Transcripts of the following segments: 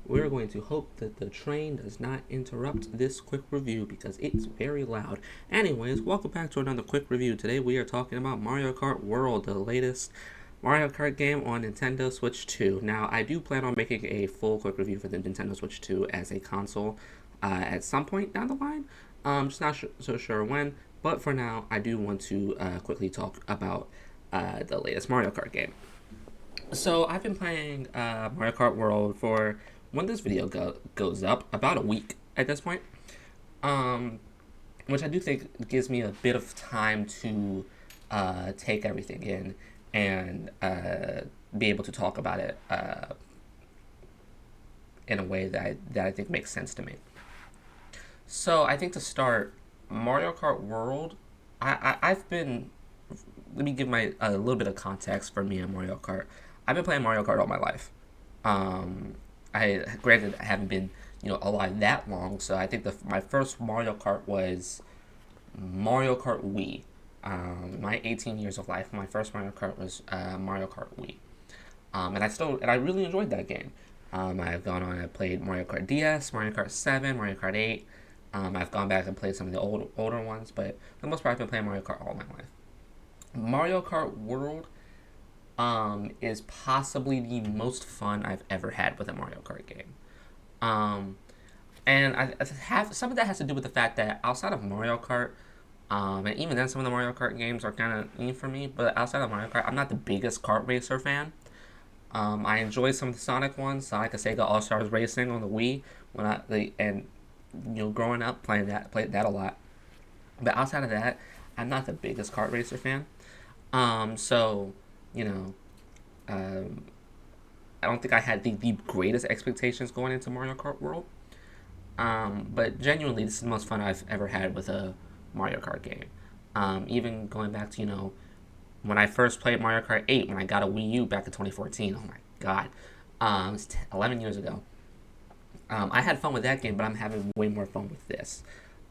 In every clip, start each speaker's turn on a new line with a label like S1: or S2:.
S1: we're going to hope that the train does not interrupt this quick review because it's very loud. Anyways, welcome back to another quick review. Today we are talking about Mario Kart World, the latest Mario Kart game on Nintendo Switch 2. Now, I do plan on making a full quick review for the Nintendo Switch 2 as a console at some point down the line. Just not so sure when, but for now, I do want to quickly talk about the latest Mario Kart game. So I've been playing Mario Kart World for when this video goes up, about a week at this point, um, which I do think gives me a bit of time to take everything in and be able to talk about it in a way that I think makes sense to me. So I think to start, Mario Kart World, I've been, let me give my a little bit of context for me and Mario Kart. I've been playing Mario Kart all my life. Um, I granted I haven't been alive that long, so I think my first Mario Kart was Mario Kart Wii. My 18 years of life, my first Mario Kart was Mario Kart Wii, and I really enjoyed that game. I've gone on and played Mario Kart DS, Mario Kart 7, Mario Kart 8. I've gone back and played some of the older ones, but for the most part, I've been playing Mario Kart all my life. Mario Kart World is possibly the most fun I've ever had with a Mario Kart game. Um, and I have some of that has to do with the fact that outside of Mario Kart, and even then some of the Mario Kart games are kind of new for me. But outside of Mario Kart, I'm not the biggest kart racer fan. I enjoy some of the Sonic ones, Sonic and Sega All Stars Racing on the Wii and growing up played that a lot. But outside of that, I'm not the biggest kart racer fan. So you know, um, I don't think I had the greatest expectations going into Mario Kart World. But genuinely, this is the most fun I've ever had with a Mario Kart game. Even going back to when I first played Mario Kart 8 when I got a Wii U back in 2014. Oh my god, it's 11 years ago. I had fun with that game, but I'm having way more fun with this.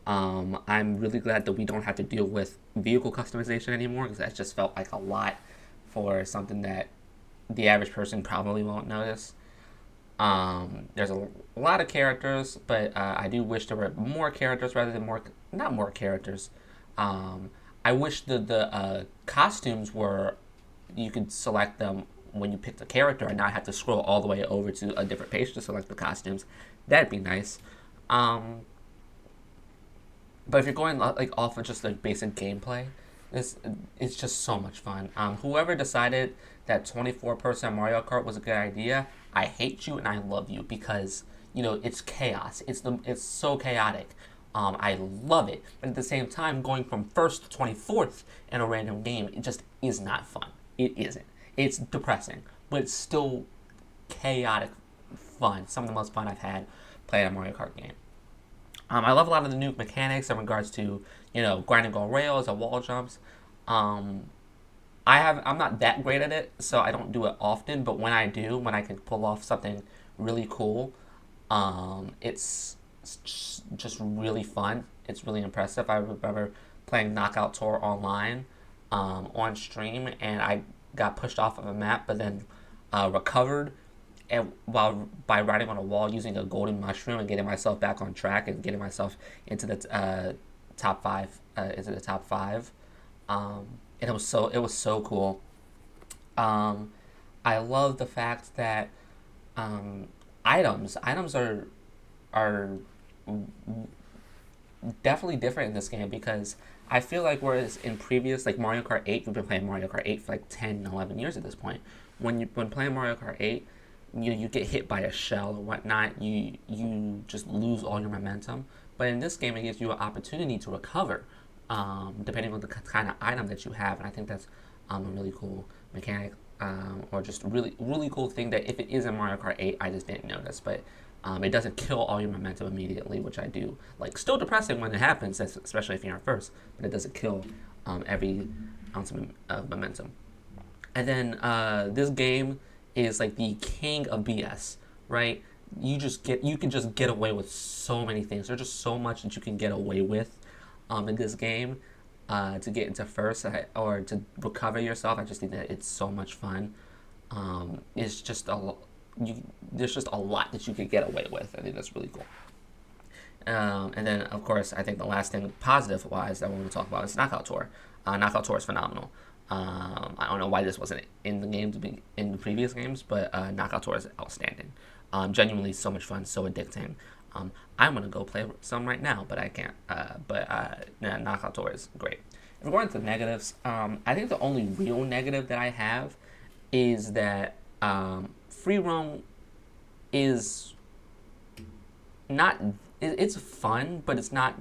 S1: I'm really glad that we don't have to deal with vehicle customization anymore because that just felt like a lot for something that the average person probably won't notice. There's a lot of characters, but I do wish there were more characters rather than not more characters. Um, I wish the costumes were, you could select them when you picked a character and not have to scroll all the way over to a different page to select the costumes. That'd be nice. Um, but if you're going like off of just the basic gameplay, this it's just so much fun. Whoever decided that 24-person Mario Kart was a good idea, I hate you and I love you because it's chaos. It's so chaotic. I love it, but at the same time, going from first to 24th in a random game, it just is not fun. It isn't. It's depressing, but it's still chaotic fun. Some of the most fun I've had playing a Mario Kart game. I love a lot of the new mechanics in regards to grinding on rails and wall jumps. Um, I'm not that great at it, so I don't do it often. But when I do, when I can pull off something really cool, it's just really fun. It's really impressive. I remember playing Knockout Tour online on stream, and I got pushed off of a map, but then recovered and while by riding on a wall using a golden mushroom and getting myself back on track and getting myself into the top five. Into the top five, and it was so cool. Um, I love the fact that um, items are definitely different in this game because I feel like whereas in previous like Mario Kart 8, we've been playing Mario Kart 8 for like 10, 11 years at this point. When playing Mario Kart 8, you get hit by a shell or whatnot, you just lose all your momentum. But in this game, it gives you an opportunity to recover, depending on the kind of item that you have, and I think that's a really cool mechanic, or just really really cool thing that if it is in Mario Kart 8, I just didn't notice, but. It doesn't kill all your momentum immediately, which I do like. Still depressing when it happens, especially if you're in first, but it doesn't kill every ounce of momentum. And then this game is like the king of BS, right? You can just get away with so many things. There's just so much that you can get away with in this game to get into first or to recover yourself. I just think that it's so much fun. It's just there's just a lot that you could get away with. I think that's really cool. And then, of course, I think the last thing positive-wise that we're going to talk about is Knockout Tour. Knockout Tour is phenomenal. I don't know why this wasn't in the game in the previous games, but Knockout Tour is outstanding. Genuinely so much fun, so addicting. I'm gonna go play some right now, but I can't. Knockout Tour is great. If we're going to negatives, I think the only real negative that I have is that free roam is not. It's fun, but it's not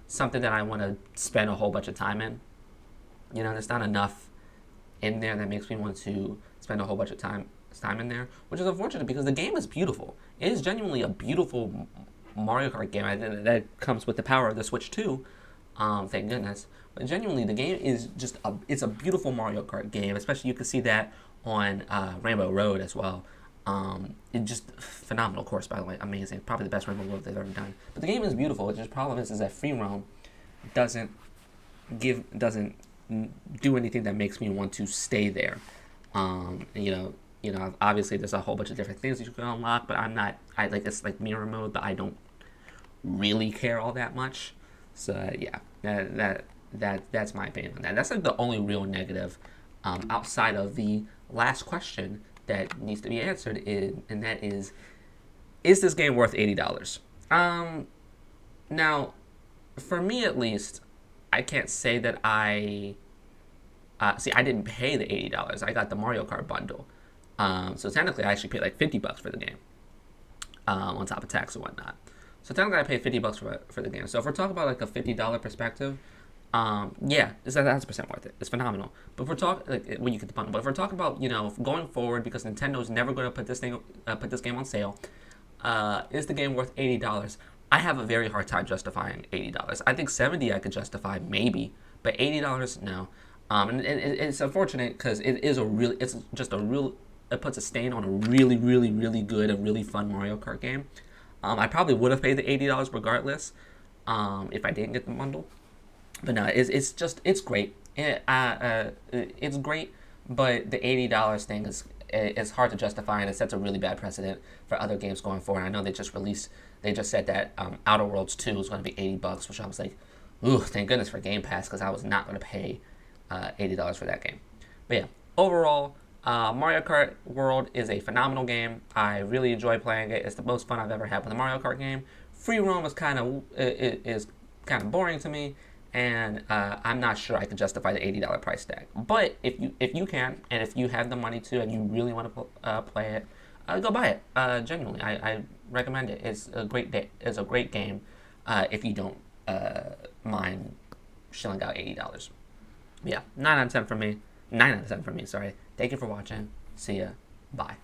S1: something that I want to spend a whole bunch of time in. There's not enough in there that makes me want to spend a whole bunch of time in there, which is unfortunate because the game is beautiful. It is genuinely a beautiful Mario Kart game. That comes with the power of the Switch too. Thank goodness. But genuinely, the game is it's a beautiful Mario Kart game. Especially you can see that on Rainbow Road as well. It's just phenomenal course, by the way, amazing. Probably the best Rainbow Road they've ever done. But the game is beautiful. The problem is that free roam doesn't do anything that makes me want to stay there. Obviously there's a whole bunch of different things that you can unlock, but it's like mirror mode, but I don't really care all that much. So yeah, that's my opinion on that. That's like the only real negative, outside of the last question that needs to be answered, and that is this game worth $80? Now, for me at least, I can't say that I didn't pay the $80. I got the Mario Kart bundle. So technically, I actually paid like $50 for the game, on top of tax and whatnot. So technically, I paid $50 for the game. So if we're talking about like a $50 perspective, yeah, it's 100% worth it. It's phenomenal. But if we're talking when you get the bundle, but if we're talking about going forward, because Nintendo's never going to put this game on sale, is the game worth $80? I have a very hard time justifying $80. I think $70 I could justify maybe, but $80 no. And it's unfortunate because it puts a stain on a really, really, really good and really fun Mario Kart game. I probably would have paid the $80 regardless, if I didn't get the bundle. But no, it's great. It's great, but the $80 thing is hard to justify, and it sets a really bad precedent for other games going forward. I know they just said that Outer Worlds 2 is going to be $80, which I was like, ooh, thank goodness for Game Pass, because I was not going to pay $80 for that game. But yeah, overall, Mario Kart World is a phenomenal game. I really enjoy playing it. It's the most fun I've ever had with a Mario Kart game. Free roam is kind of boring to me, and I'm not sure I can justify the $80 price tag. But if you can, and if you have the money to, and you really want to play it, go buy it. Genuinely, I recommend it. It's a great game. If you don't mind shelling out $80. Yeah, 9 out of 10 for me. 9 out of 10 for me. Sorry. Thank you for watching. See ya. Bye.